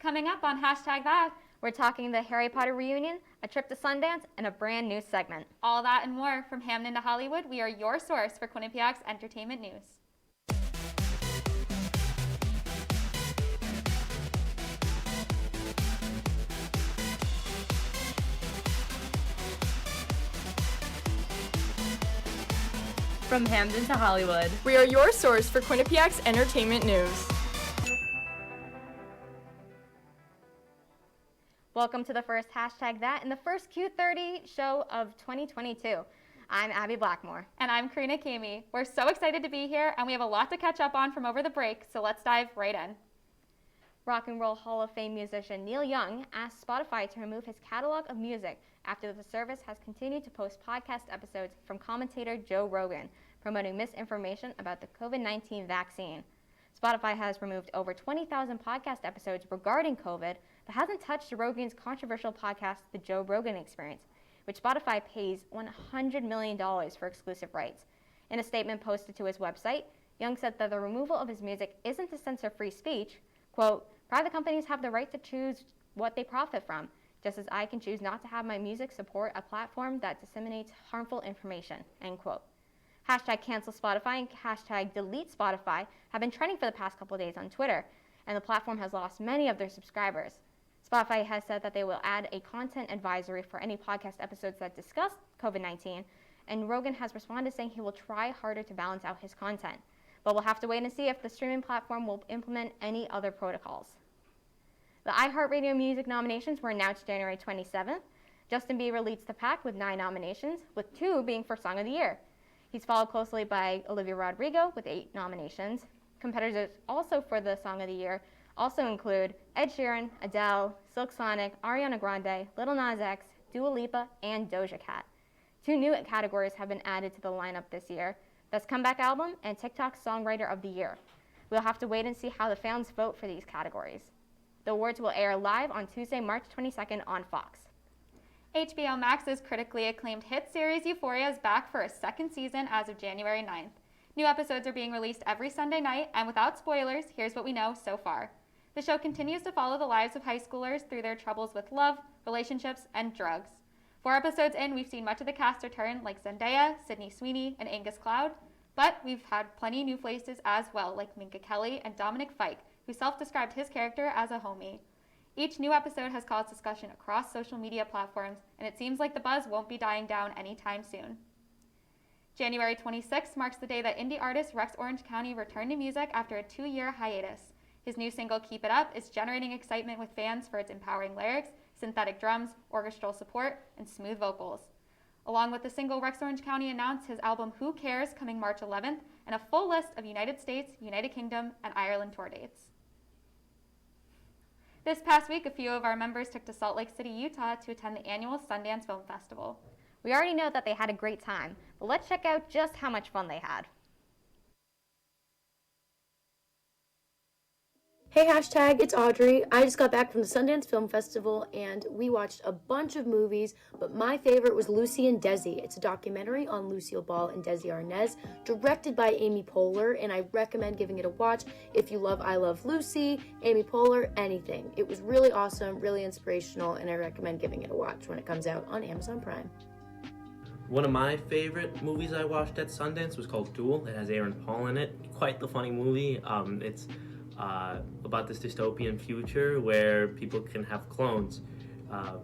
Coming up on Hashtag That, we're talking the Harry Potter reunion, a trip to Sundance, and a brand new segment. All that and more from Hamden to Hollywood. We are your source for Quinnipiac's entertainment news. From Hamden to Hollywood, we are your source for Quinnipiac's entertainment news. Welcome to the first Hashtag That and the first Q30 show of 2022. I'm Abby Blackmore. And I'm Karina Kamey. We're so excited to be here, and we have a lot to catch up on from over the break, so let's dive right in. Rock and Roll Hall of Fame musician Neil Young asked Spotify to remove his catalog of music after the service has continued to post podcast episodes from commentator Joe Rogan promoting misinformation about the COVID-19 vaccine. Spotify has removed over 20,000 podcast episodes regarding COVID, but hasn't touched Rogan's controversial podcast, The Joe Rogan Experience, which Spotify pays $100 million for exclusive rights. In a statement posted to his website, Young said that the removal of his music isn't to censor free speech. Quote, "Private companies have the right to choose what they profit from, just as I can choose not to have my music support a platform that disseminates harmful information," end quote. Hashtag cancel Spotify and hashtag delete Spotify have been trending for the past couple of days on Twitter, and the platform has lost many of their subscribers. Spotify has said that they will add a content advisory for any podcast episodes that discuss COVID-19, and Rogan has responded saying he will try harder to balance out his content. But we'll have to wait and see if the streaming platform will implement any other protocols. The iHeartRadio Music nominations were announced January 27th. Justin Bieber leads the pack with 9 nominations, with 2 being for Song of the Year. He's followed closely by Olivia Rodrigo with 8 nominations. Competitors also for the Song of the Year also include Ed Sheeran, Adele, Silk Sonic, Ariana Grande, Lil Nas X, Dua Lipa, and Doja Cat. 2 new categories have been added to the lineup this year: Best Comeback Album and TikTok Songwriter of the Year. We'll have to wait and see how the fans vote for these categories. The awards will air live on Tuesday, March 22nd on Fox. HBO Max's critically acclaimed hit series Euphoria is back for a second season as of January 9th. New episodes are being released every Sunday night, and without spoilers, here's what we know so far. The show continues to follow the lives of high schoolers through their troubles with love, relationships, and drugs. 4 episodes in, we've seen much of the cast return, like Zendaya, Sydney Sweeney, and Angus Cloud, but we've had plenty new faces as well, like Minka Kelly and Dominic Fike, who self-described his character as a homie. Each new episode has caused discussion across social media platforms, and it seems like the buzz won't be dying down anytime soon. January 26th marks the day that indie artist Rex Orange County returned to music after a 2-year hiatus. His new single, Keep It Up, is generating excitement with fans for its empowering lyrics, synthetic drums, orchestral support, and smooth vocals. Along with the single, Rex Orange County announced his album Who Cares coming March 11th, and a full list of United States, United Kingdom, and Ireland tour dates. This past week, a few of our members took to Salt Lake City, Utah to attend the annual Sundance Film Festival. We already know that they had a great time, but let's check out just how much fun they had. Hey hashtag, it's Audrey. I just got back from the Sundance Film Festival and we watched a bunch of movies, but my favorite was Lucy and Desi. It's a documentary on Lucille Ball and Desi Arnaz, directed by Amy Poehler, and I recommend giving it a watch if you love I Love Lucy, Amy Poehler, anything. It was really awesome, really inspirational, and I recommend giving it a watch when it comes out on Amazon Prime. One of my favorite movies I watched at Sundance was called Duel. It has Aaron Paul in it. Quite the funny movie. It's about this dystopian future where people can have clones.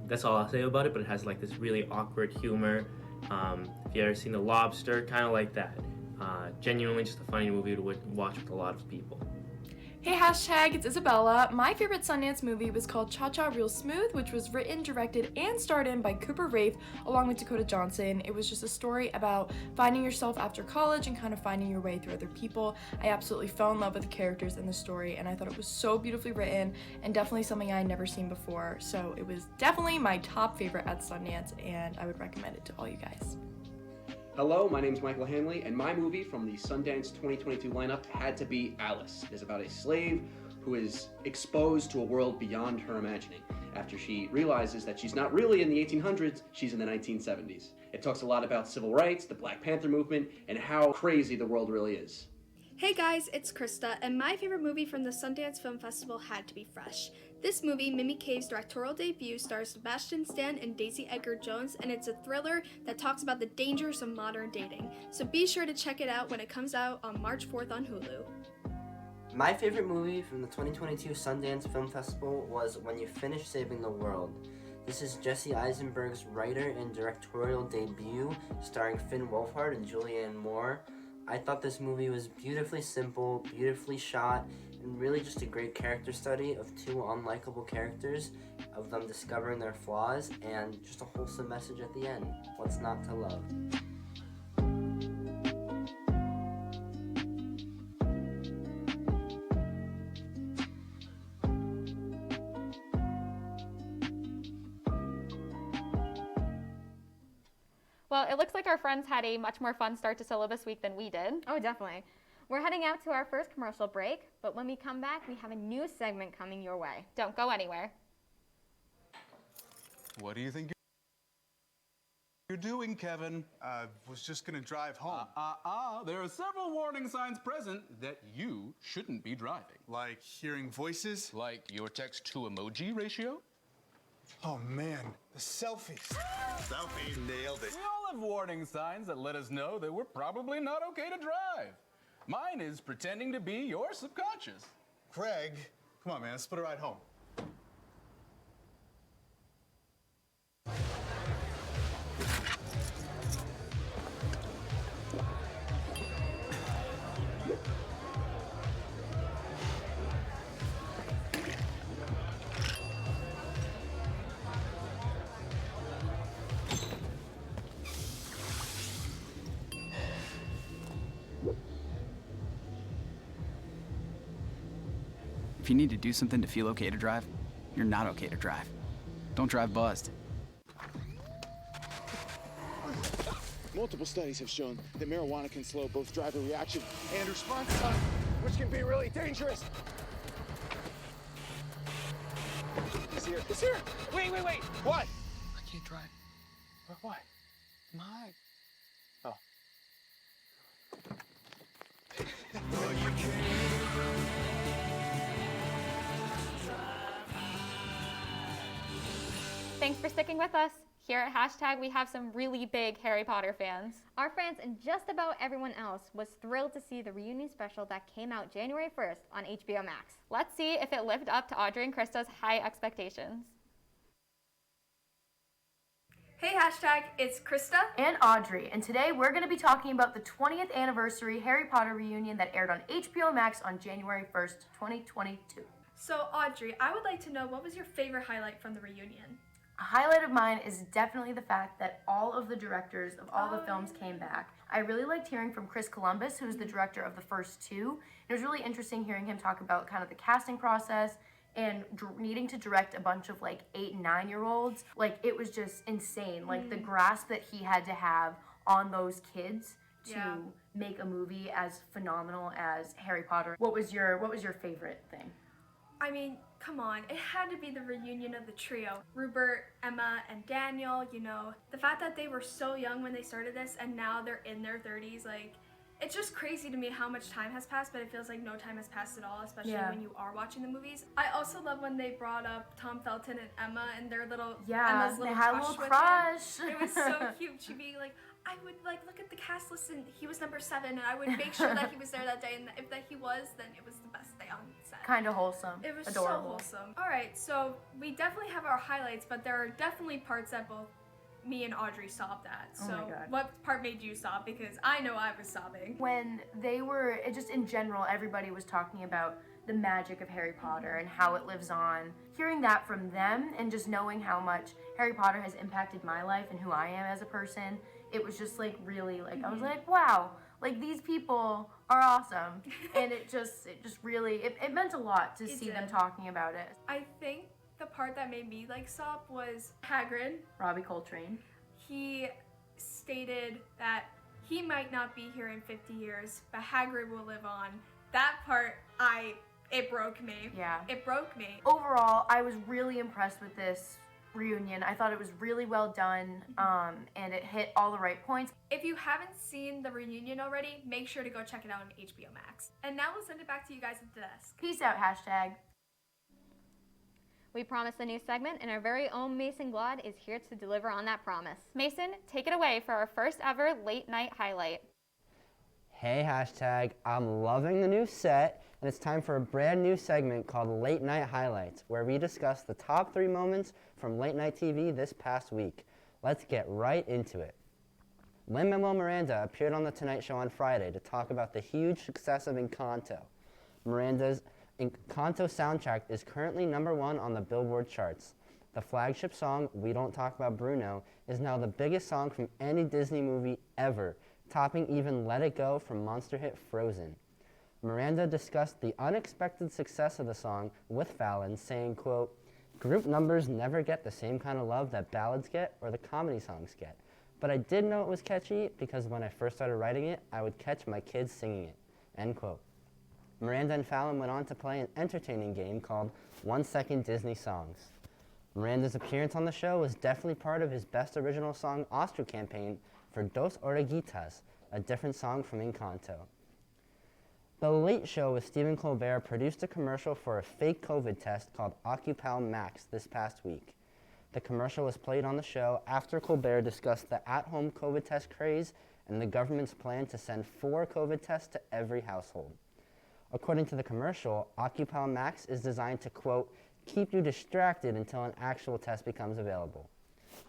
That's all I'll say about it, but it has like this really awkward humor. If you ever seen The Lobster, kind of like that. Genuinely just a funny movie to watch with a lot of people. Hey hashtag, it's Isabella. My favorite Sundance movie was called Cha Cha Real Smooth, which was written, directed, and starred in by Cooper Raiff along with Dakota Johnson. It was just a story about finding yourself after college and kind of finding your way through other people. I absolutely fell in love with the characters in the story, and I thought it was so beautifully written and definitely something I had never seen before. So it was definitely my top favorite at Sundance, and I would recommend it to all you guys. Hello, my name is Michael Hanley, and my movie from the Sundance 2022 lineup had to be Alice. It is about a slave who is exposed to a world beyond her imagining after she realizes that she's not really in the 1800s, she's in the 1970s. It talks a lot about civil rights, the Black Panther movement, and how crazy the world really is. Hey guys, it's Krista, and my favorite movie from the Sundance Film Festival had to be Fresh. This movie, Mimi K's directorial debut, stars Sebastian Stan and Daisy Edgar Jones, and it's a thriller that talks about the dangers of modern dating. So be sure to check it out when it comes out on March 4th on Hulu. My favorite movie from the 2022 Sundance Film Festival was When You Finish Saving the World. This is Jesse Eisenberg's writer and directorial debut, starring Finn Wolfhard and Julianne Moore. I thought this movie was beautifully simple, beautifully shot, and really just a great character study of two unlikable characters, of them discovering their flaws, and just a wholesome message at the end. What's not to love? Well, it looks like our friends had a much more fun start to syllabus week than we did. Oh, definitely. We're heading out to our first commercial break, but when we come back, we have a new segment coming your way. Don't go anywhere. What do you think you're doing, Kevin? Was just gonna drive home. There are several warning signs present that you shouldn't be driving. Like hearing voices? Like your text-to-emoji ratio? Oh man, the selfies. Selfies, nailed it. We all have warning signs that let us know that we're probably not okay to drive. Mine is pretending to be your subconscious. Craig, come on man, let's split a ride home. If you need to do something to feel okay to drive, you're not okay to drive. Don't drive buzzed. Multiple studies have shown that marijuana can slow both driver reaction and response time, which can be really dangerous. It's here. It's here. Wait. What? I can't drive. What? My. Oh. Thanks for sticking with us. Here at Hashtag, we have some really big Harry Potter fans. Our fans and just about everyone else was thrilled to see the reunion special that came out January 1st on HBO Max. Let's see if it lived up to Audrey and Krista's high expectations. Hey Hashtag, it's Krista and Audrey, and today we're going to be talking about the 20th anniversary Harry Potter reunion that aired on HBO Max on January 1st, 2022. So Audrey, I would like to know, what was your favorite highlight from the reunion? A highlight of mine is definitely the fact that all of the directors of all the films came back. I really liked hearing from Chris Columbus, who's the director of the first two. It was really interesting hearing him talk about kind of the casting process and needing to direct a bunch of like 8 and 9-year-olds. Like, it was just insane. Like the grasp that he had to have on those kids to make a movie as phenomenal as Harry Potter. What was your favorite thing? I mean, come on, it had to be the reunion of the trio. Rupert, Emma, and Daniel, you know. The fact that they were so young when they started this and now they're in their 30s, like, it's just crazy to me how much time has passed, but it feels like no time has passed at all, especially when you are watching the movies. I also love when they brought up Tom Felton and Emma and their little, Emma's little crush. It was so cute. She'd be like, I would like look at the cast list and he was number 7 and I would make sure that he was there that day, and if that he was, then it was the best day on set. Kind of wholesome. It was adorable. so wholesome. Alright, so we definitely have our highlights, but there are definitely parts that both me and Audrey sobbed at. So what part made you sob? Because I know I was sobbing. When they were, just in general, everybody was talking about the magic of Harry Potter and how it lives on. Hearing that from them and just knowing how much Harry Potter has impacted my life and who I am as a person, it was just like really like, I was like, wow, like these people are awesome. And it just really, it meant a lot to see them talking about it. I think the part that made me like sob was Hagrid. Robbie Coltrane. He stated that he might not be here in 50 years, but Hagrid will live on. That part, it broke me. Yeah. It broke me. Overall, I was really impressed with this reunion. I thought it was really well done, and it hit all the right points. If you haven't seen the reunion already, make sure to go check it out on HBO Max. And now we'll send it back to you guys at the desk. Peace out, Hashtag. We promised a new segment, and our very own Mason Glad is here to deliver on that promise. Mason, take it away for our first ever late night highlight. Hey hashtag, I'm loving the new set, and it's time for a brand new segment called Late Night Highlights, where we discuss the top 3 moments from late night TV this past week. Let's get right into it. Lin-Manuel Miranda appeared on The Tonight Show on Friday to talk about the huge success of Encanto. Miranda's Encanto soundtrack is currently #1 on the Billboard charts. The flagship song, We Don't Talk About Bruno, is now the biggest song from any Disney movie ever, topping even Let It Go from monster hit Frozen. Miranda discussed the unexpected success of the song with Fallon, saying, quote, "Group numbers never get the same kind of love that ballads get or the comedy songs get. But I did know it was catchy because when I first started writing it, I would catch my kids singing it." End quote. Miranda and Fallon went on to play an entertaining game called 1 Second Disney Songs. Miranda's appearance on the show was definitely part of his Best Original Song Oscar campaign for Dos Oreguitas, a different song from Encanto. The Late Show with Stephen Colbert produced a commercial for a fake COVID test called Occupal Max this past week. The commercial was played on the show after Colbert discussed the at-home COVID test craze and the government's plan to send 4 COVID tests to every household. According to the commercial, Occupal Max is designed to, quote, "keep you distracted until an actual test becomes available."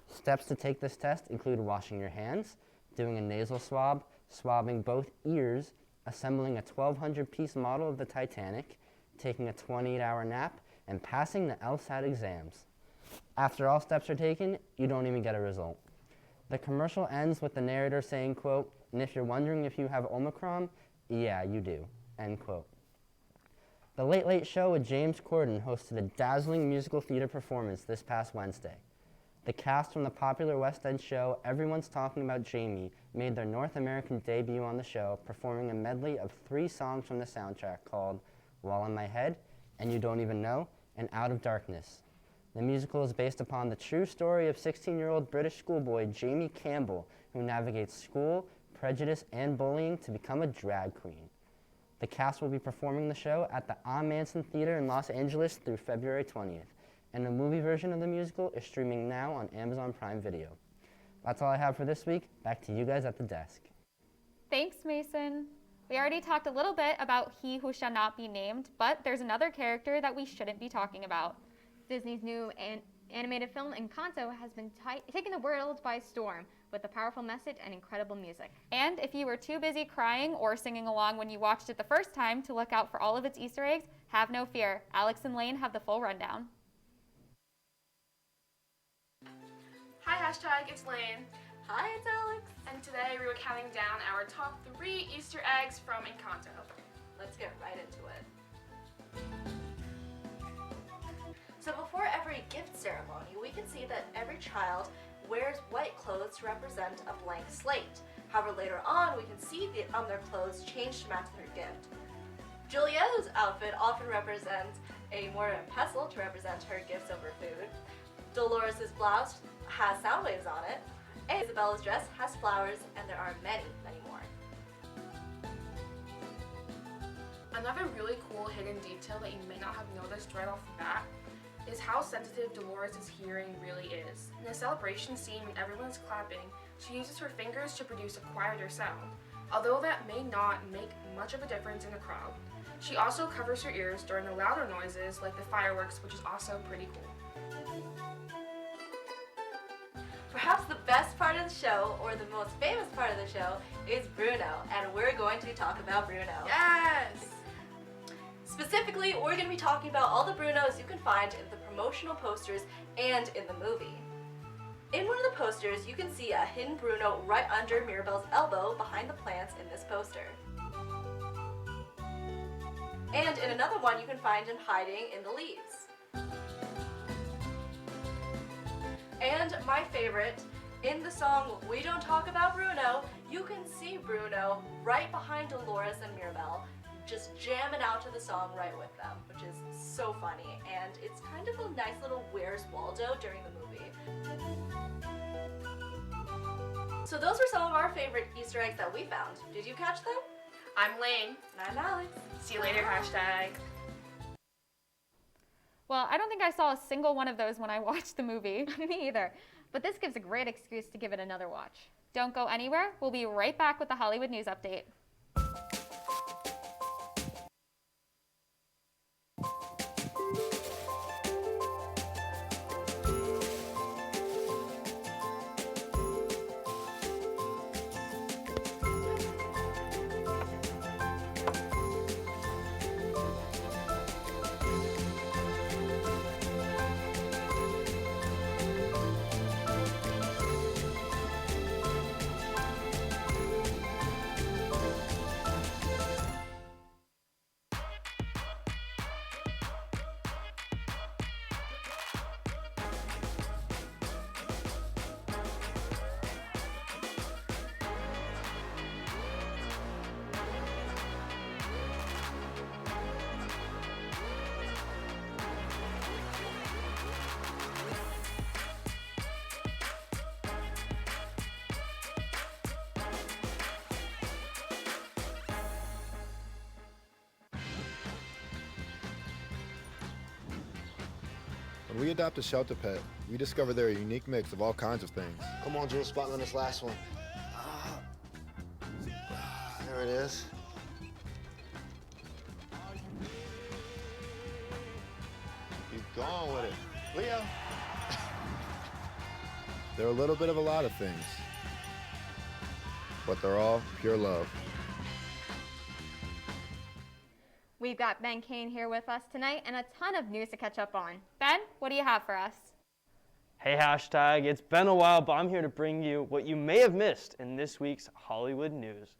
Steps to take this test include washing your hands, doing a nasal swab, swabbing both ears, assembling a 1,200-piece model of the Titanic, taking a 28-hour nap, and passing the LSAT exams. After all steps are taken, you don't even get a result. The commercial ends with the narrator saying, quote, "and if you're wondering if you have Omicron, yeah, you do," end quote. The Late Late Show with James Corden hosted a dazzling musical theater performance this past Wednesday. The cast from the popular West End show Everyone's Talking About Jamie made their North American debut on the show, performing a medley of 3 songs from the soundtrack called While in My Head, And You Don't Even Know, and Out of Darkness. The musical is based upon the true story of 16-year-old British schoolboy Jamie Campbell, who navigates school, prejudice, and bullying to become a drag queen. The cast will be performing the show at the Manson Theater in Los Angeles through February 20th, and the movie version of the musical is streaming now on Amazon Prime Video. That's all I have for this week. Back to you guys at the desk. Thanks, Mason. We already talked a little bit about He Who Shall Not Be Named, but there's another character that we shouldn't be talking about. Disney's new animated film Encanto has been taking the world by storm with a powerful message and incredible music. And if you were too busy crying or singing along when you watched it the first time to look out for all of its Easter eggs, have no fear. Alex and Lane have the full rundown. Hi hashtag, it's Lane. Hi, it's Alex. And today we were counting down our top 3 Easter eggs from Encanto. Let's get right into it. So before every gift ceremony, we can see that every child wears white clothes to represent a blank slate. However, later on, we can see their clothes change to match their gift. Juliet's outfit often represents a mortar and pestle to represent her gifts over food. Dolores' blouse has sound waves on it. And Isabella's dress has flowers, and there are many, many more. Another really cool hidden detail that you may not have noticed right off the bat is how sensitive Dolores' hearing really is. In the celebration scene when everyone's clapping, she uses her fingers to produce a quieter sound, although that may not make much of a difference in the crowd. She also covers her ears during the louder noises like the fireworks, which is also pretty cool. Perhaps the best part of the show, or the most famous part of the show, is Bruno, and we're going to talk about Bruno. Yes! Specifically, we're going to be talking about all the Brunos you can find in the promotional posters and in the movie. In one of the posters, you can see a hidden Bruno right under Mirabel's elbow behind the plants in this poster. And in another one, you can find him hiding in the leaves. And my favorite, in the song We Don't Talk About Bruno, you can see Bruno right behind Dolores and Mirabel, just jamming out to the song right with them, which is so funny, and it's kind of a nice little Where's Waldo during the movie. So those were some of our favorite Easter eggs that we found. Did you catch them? I'm Lane. And I'm Alex. See you later, hashtag. Well, I don't think I saw a single one of those when I watched the movie. Me either. But this gives a great excuse to give it another watch. Don't go anywhere. We'll be right back with the Hollywood news update. When we adopt a shelter pet, we discover they're a unique mix of all kinds of things. Come on, Jules, spot me on this last one. There it is. Keep going with it. Leo. They're a little bit of a lot of things, but they're all pure love. We've got Ben Kane here with us tonight and a ton of news to catch up on. Ben, what do you have for us? Hey, hashtag, it's been a while, but I'm here to bring you what you may have missed in this week's Hollywood news.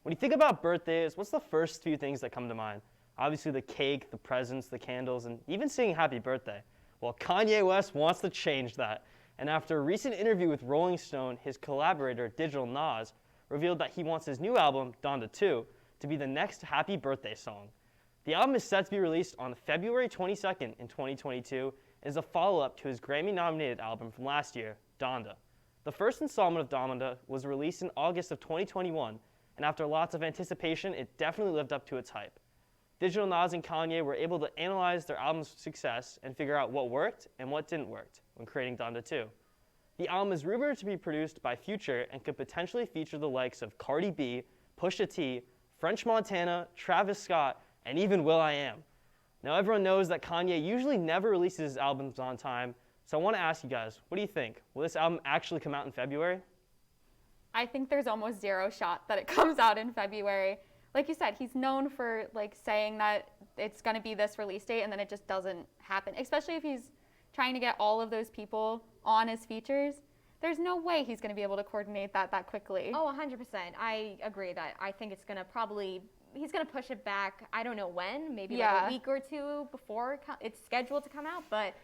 When you think about birthdays, what's the first few things that come to mind? Obviously the cake, the presents, the candles, and even singing happy birthday. Well, Kanye West wants to change that. And after a recent interview with Rolling Stone, his collaborator, Digital Nas, revealed that he wants his new album, Donda 2, to be the next happy birthday song. The album is set to be released on February 22nd in 2022 and is a follow-up to his Grammy-nominated album from last year, Donda. The first installment of Donda was released in August of 2021, and after lots of anticipation, it definitely lived up to its hype. Digital Nas and Kanye were able to analyze their album's success and figure out what worked and what didn't work when creating Donda 2. The album is rumored to be produced by Future and could potentially feature the likes of Cardi B, Pusha T, French Montana, Travis Scott, and even will.i.am. Now everyone knows that Kanye usually never releases his albums on time, so I want to ask you guys, what do you think? Will this album actually come out in February? I think there's almost zero shot that it comes out in February. Like you said, he's known for saying that it's going to be this release date and then it just doesn't happen, especially if he's trying to get all of those people on his features. There's no way he's going to be able to coordinate that quickly. Oh, 100%. I agree that I think it's going to he's going to push it back. I don't know when, maybe like a week or two before it's scheduled to come out, but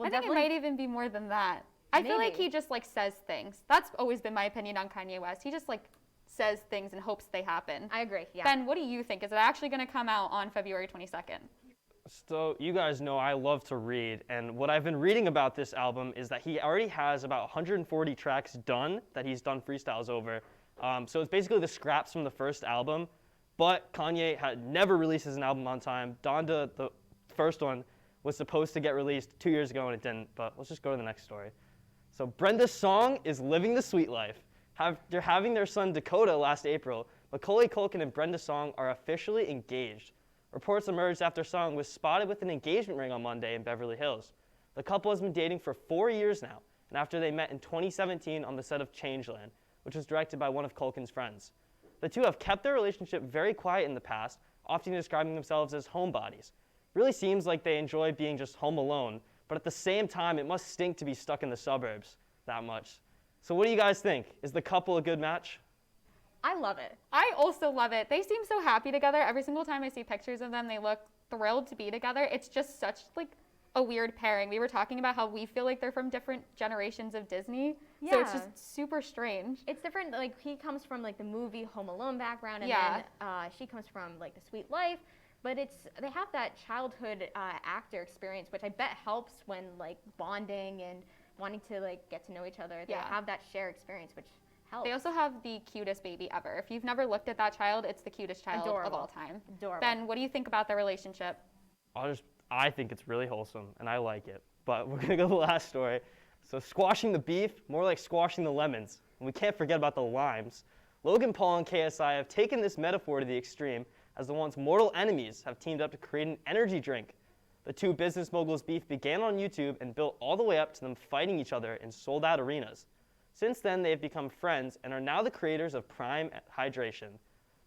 I think it might even be more than that. I feel like he just says things. That's always been my opinion on Kanye West. He just says things and hopes they happen. I agree, yeah. Ben, what do you think? Is it actually going to come out on February 22nd? So you guys know I love to read, and what I've been reading about this album is that he already has about 140 tracks done that he's done freestyles over. So it's basically the scraps from the first album. But Kanye had never releases an album on time. Donda, the first one, was supposed to get released 2 years ago and it didn't. But let's just go to the next story. So Brenda's song is Living the Sweet Life. They're having their son Dakota last April. Macaulay Culkin and Brenda Song are officially engaged. Reports emerged after Song was spotted with an engagement ring on Monday in Beverly Hills. The couple has been dating for 4 years now, and after they met in 2017 on the set of Changeland, which was directed by one of Culkin's friends. The two have kept their relationship very quiet in the past, often describing themselves as homebodies. Really seems like they enjoy being just home alone, but at the same time, it must stink to be stuck in the suburbs that much. So what do you guys think? Is the couple a good match? I love it. I also love it. They seem so happy together. Every single time I see pictures of them, they look thrilled to be together. It's just such a weird pairing. We were talking about how we feel like they're from different generations of Disney. Yeah. So it's just super strange. It's different. He comes from the movie Home Alone background, and then she comes from the Sweet Life. But they have that childhood actor experience, which I bet helps when bonding and wanting to get to know each other. They have that shared experience, which helps. They also have the cutest baby ever. If you've never looked at that child, it's the cutest child of all time. Adorable. Ben, what do you think about their relationship? I think it's really wholesome, and I like it. But we're going to go to the last story. So squashing the beef, more like squashing the lemons. And we can't forget about the limes. Logan Paul and KSI have taken this metaphor to the extreme, as the once mortal enemies have teamed up to create an energy drink. The two business moguls' beef began on YouTube and built all the way up to them fighting each other in sold-out arenas. Since then, they have become friends and are now the creators of Prime Hydration.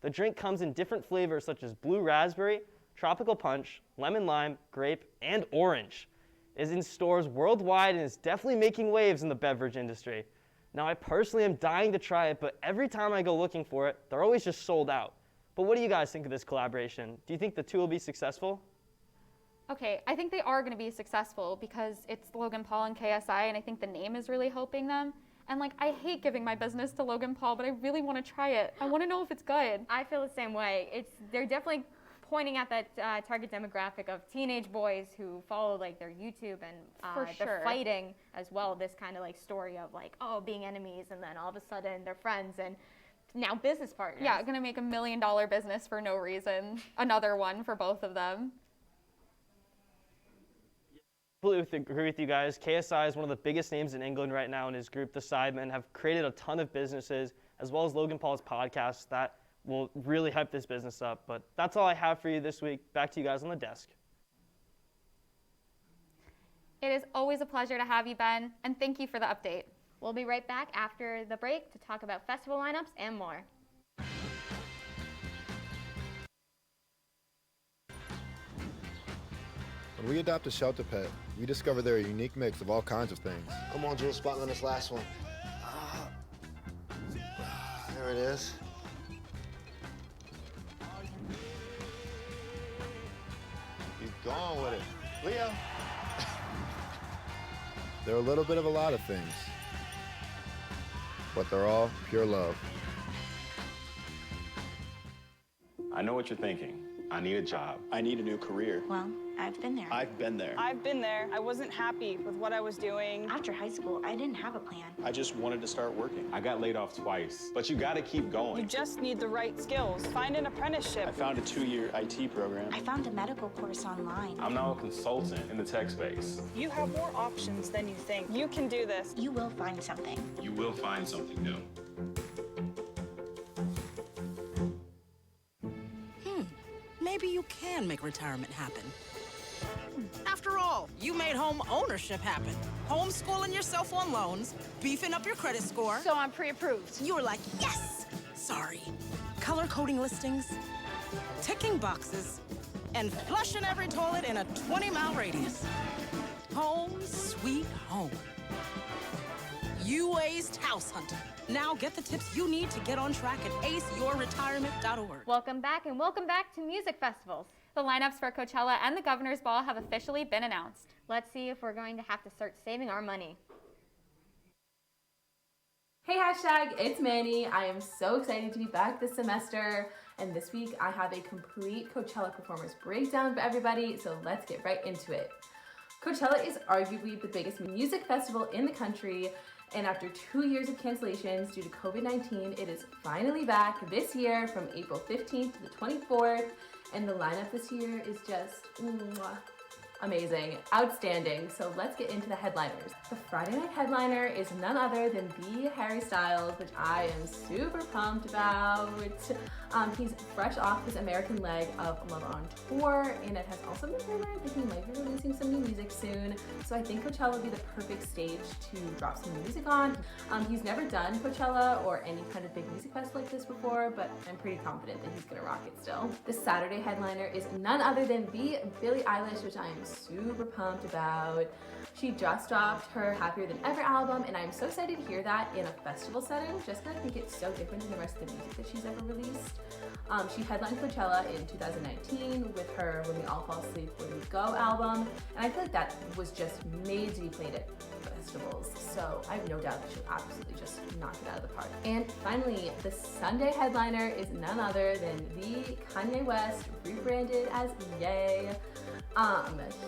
The drink comes in different flavors such as blue raspberry, tropical punch, lemon lime, grape, and orange. It is in stores worldwide and is definitely making waves in the beverage industry. Now, I personally am dying to try it, but every time I go looking for it, they're always just sold out. But what do you guys think of this collaboration? Do you think the two will be successful? Okay, I think they are going to be successful because it's Logan Paul and KSI, and I think the name is really helping them. And like, I hate giving my business to Logan Paul, but I really want to try it. I want to know if it's good. I feel the same way. They're definitely pointing at that target demographic of teenage boys who follow like their YouTube and the fighting as well. This kind of like story of like, oh, being enemies, and then all of a sudden they're friends and now business partners. Yeah, going to make $1 million business for no reason. Another one for both of them. Completely agree with you guys. KSI is one of the biggest names in England right now, and his group, The Sidemen, have created a ton of businesses, as well as Logan Paul's podcast, that will really hype this business up. But that's all I have for you this week. Back to you guys on the desk. It is always a pleasure to have you, Ben, and thank you for the update. We'll be right back after the break to talk about festival lineups and more. When we adopt a shelter pet, we discover they're a unique mix of all kinds of things. Come on, Jules, spot on this last one. There it is. Keep going with it. Leo. They're a little bit of a lot of things, but they're all pure love. I know what you're thinking. I need a job. I need a new career. Well, I've been there. I've been there. I've been there. I wasn't happy with what I was doing. After high school, I didn't have a plan. I just wanted to start working. I got laid off twice, but you gotta keep going. You just need the right skills. Find an apprenticeship. I found a 2-year IT program. I found a medical course online. I'm now a consultant in the tech space. You have more options than you think. You can do this. You will find something. You will find something new. Maybe you can make retirement happen. After all, you made home ownership happen. Homeschooling yourself on loans, beefing up your credit score. So I'm pre-approved. You were like, yes! Sorry. Color coding listings, ticking boxes, and flushing every toilet in a 20-mile radius. Home sweet home. You aced House Hunter. Now get the tips you need to get on track at aceyourretirement.org. Welcome back, and welcome back to music festivals. The lineups for Coachella and the Governor's Ball have officially been announced. Let's see if we're going to have to start saving our money. Hey hashtag, it's Manny. I am so excited to be back this semester, and this week I have a complete Coachella performance breakdown for everybody, so let's get right into it. Coachella is arguably the biggest music festival in the country, and after 2 years of cancellations due to COVID-19, it is finally back this year from April 15th to the 24th, and the lineup this year is just amazing, outstanding. So let's get into the headliners. The Friday night headliner is none other than the Harry Styles, which I am super pumped about. He's fresh off his American leg of Love on Tour, and it has also been rumored that he might be releasing some new music soon. So I think Coachella would be the perfect stage to drop some music on. He's never done Coachella or any kind of big music fest like this before, but I'm pretty confident that he's gonna rock it still. The Saturday headliner is none other than the Billie Eilish, which I am super pumped about. She just dropped her Happier Than Ever album, and I'm so excited to hear that in a festival setting, just because I think it's so different than the rest of the music that she's ever released. She headlined Coachella in 2019 with her When We All Fall Asleep, Where Do We Go album, and I feel like that was just made to be played at festivals, so I have no doubt that she'll absolutely just knock it out of the park. And finally, the Sunday headliner is none other than the Kanye West, rebranded as Ye.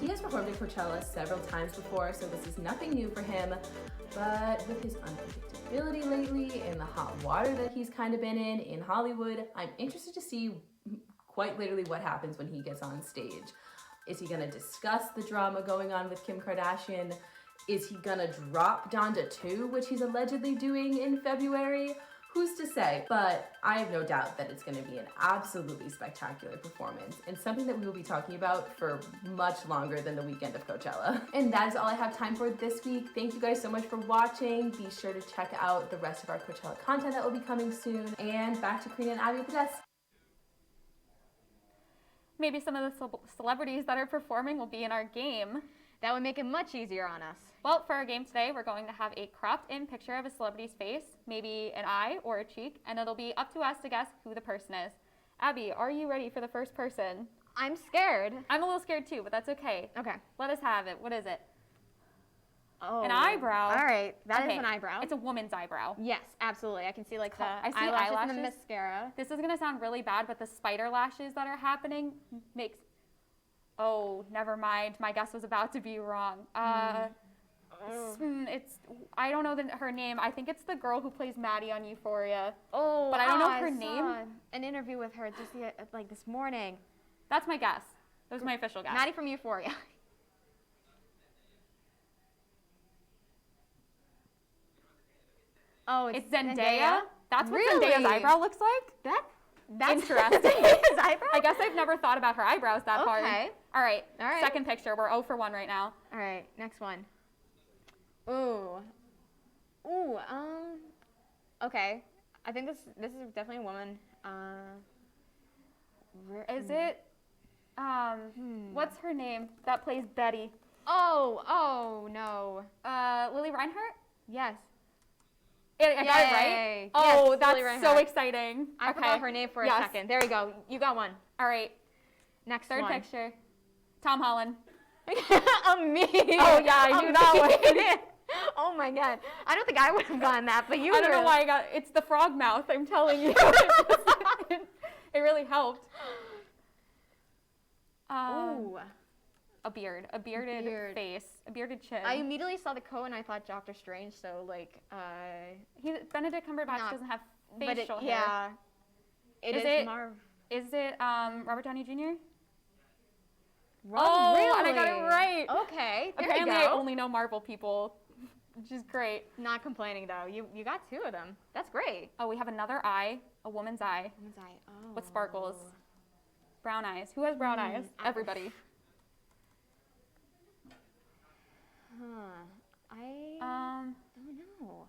He has performed at Coachella several times before, so this is nothing new for him, but with his unpredictability lately and the hot water that he's kind of been in Hollywood, I'm interested to see quite literally what happens when he gets on stage. Is he gonna discuss the drama going on with Kim Kardashian? Is he gonna drop Donda 2, which he's allegedly doing in February? Who's to say? But I have no doubt that it's gonna be an absolutely spectacular performance and something that we will be talking about for much longer than the weekend of Coachella. And that is all I have time for this week. Thank you guys so much for watching. Be sure to check out the rest of our Coachella content that will be coming soon. And back to Karina and Abby at the desk. Maybe some of the celebrities that are performing will be in our game. That would make it much easier on us. Well, for our game today, we're going to have a cropped-in picture of a celebrity's face, maybe an eye or a cheek, and it'll be up to us to guess who the person is. Abby, are you ready for the first person? I'm scared. I'm a little scared too, but that's okay. Okay. Let us have it. What is it? Oh. An eyebrow. All right, that is an eyebrow. It's a woman's eyebrow. Yes, absolutely. I can see like the I see eyelashes eyelashes. and the mascara. This is gonna sound really bad, but the spider lashes that are happening makes. Oh, never mind. My guess was about to be wrong. It's I don't know her name. I think it's the girl who plays Maddie on Euphoria. Oh, but I don't know her I name. saw an interview with her just like this morning. That's my guess. That was my official guess. Maddie from Euphoria. Oh, it's Zendaya. That's what Zendaya's eyebrow looks like. That's interesting. His eyebrow? I guess I've never thought about her eyebrows that hard. Okay. All right. All right. Second picture. We're 0 for 1 right now. All right. Next one. Ooh. Okay. I think this is definitely a woman. Is it? What's her name that plays Betty? Oh no. Lily Reinhart? Yes. I got it right? Oh, yes, that's so exciting. I forgot her name for a second. There you go. You got one. All right. Next Third one. picture. Tom Holland. Me. Oh, yeah, I knew that one. Oh, my God. I don't think I would have gotten that, but you I don't know why I got it's the frog mouth, I'm telling you. It really helped. Ooh. A beard. A bearded face. A bearded chin. I immediately saw the coat and I thought Doctor Strange, so like, Benedict Cumberbatch doesn't have facial hair. Yeah. Is it Robert Downey Jr.? Really? And I got it right. Okay. Apparently I only know Marvel people, which is great. Not complaining though. You got 2 of them. That's great. Oh, we have another eye. A woman's eye. Woman's eye. Oh. With sparkles. Brown eyes. Who has brown eyes? Everybody. I don't know.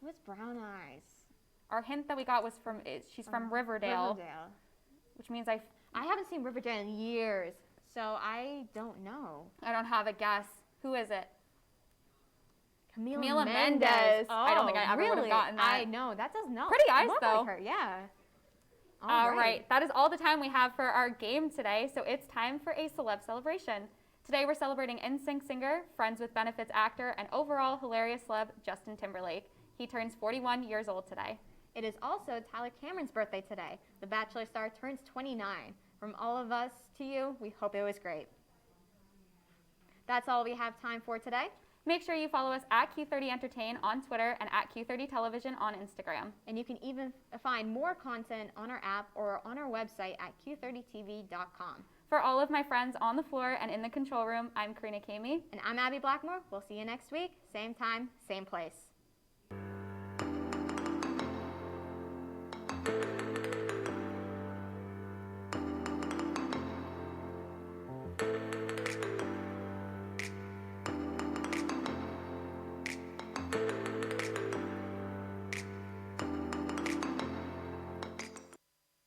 What's brown eyes? Our hint that we got was she's from Riverdale. Which means I haven't seen Riverdale in years, so I don't know. I don't have a guess. Who is it? Camila Mendes. Oh, I don't think I ever would have gotten that. I know. That does not Pretty eyes look though. Like her. Yeah. All right. That is all the time we have for our game today, so it's time for a celeb celebration. Today we're celebrating NSYNC singer, Friends with Benefits actor, and overall hilarious celeb Justin Timberlake. He turns 41 years old today. It is also Tyler Cameron's birthday today. The Bachelor star turns 29. From all of us to you, we hope it was great. That's all we have time for today. Make sure you follow us at Q30 Entertain on Twitter and at Q30 Television on Instagram. And you can even find more content on our app or on our website at q30tv.com. For all of my friends on the floor and in the control room, I'm Karina Kamey. And I'm Abby Blackmore. We'll see you next week. Same time, same place.